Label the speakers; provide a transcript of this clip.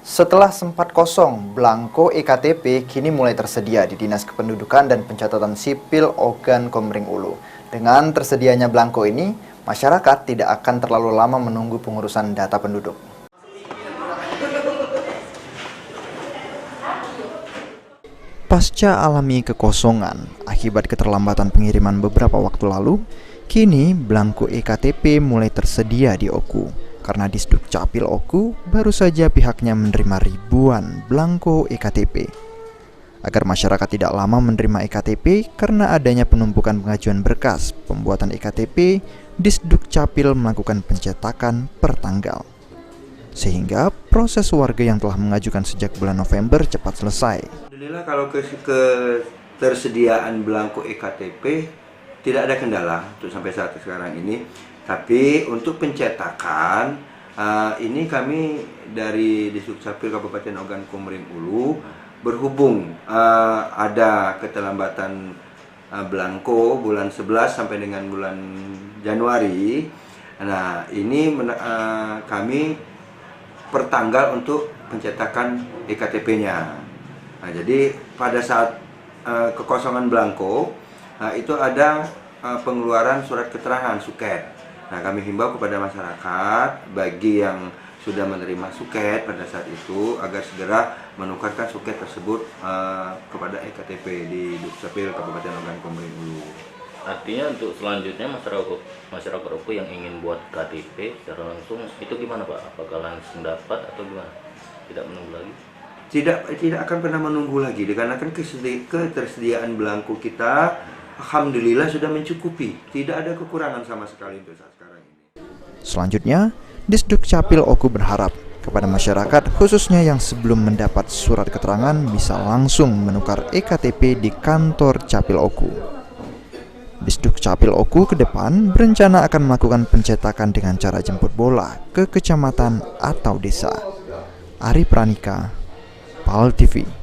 Speaker 1: Setelah sempat kosong, belangko EKTP kini mulai tersedia di Dinas Kependudukan dan Pencatatan Sipil Ogan Komering Ulu. Dengan tersedianya belangko ini, masyarakat tidak akan terlalu lama menunggu pengurusan data penduduk. Pasca alami kekosongan akibat keterlambatan pengiriman beberapa waktu lalu, kini belangko EKTP mulai tersedia di Oku. Karena di Sdukcapil Oku baru saja pihaknya menerima ribuan belangko EKTP. Agar masyarakat tidak lama menerima EKTP karena adanya penumpukan pengajuan berkas pembuatan EKTP, di Sdukcapil melakukan pencetakan per tanggal. Sehingga proses warga yang telah mengajukan sejak bulan November cepat selesai.
Speaker 2: Alhamdulillah kalau ketersediaan belangko EKTP tidak ada kendala untuk sampai saat sekarang ini. Tapi untuk pencetakan ini kami dari Dukcapil Kabupaten Ogan Komering Ulu berhubung ada keterlambatan belangko bulan 11 sampai dengan bulan Januari. Nah, ini kami pertanggal untuk pencetakan EKTP-nya. Nah, jadi pada saat kekosongan belangko itu ada pengeluaran surat keterangan suket. Nah, kami himbau kepada masyarakat bagi yang sudah menerima suket pada saat itu agar segera menukarkan suket tersebut kepada EKTP di Dukcapil Kabupaten Ogan Komering Ulu.
Speaker 3: Artinya untuk selanjutnya masyarakat Oku yang ingin buat KTP secara langsung itu gimana Pak? Apakah langsung dapat atau gimana? Tidak menunggu lagi?
Speaker 2: Tidak akan pernah menunggu lagi dikarenakan ketersediaan belangko kita alhamdulillah sudah mencukupi. Tidak ada kekurangan sama sekali untuk saat sekarang ini.
Speaker 1: Selanjutnya, Disdukcapil Oku berharap kepada masyarakat khususnya yang sebelum mendapat surat keterangan bisa langsung menukar EKTP di kantor Capil Oku. Disdukcapil Oku ke depan berencana akan melakukan pencetakan dengan cara jemput bola ke kecamatan atau desa. Ari Pranika, PAL TV.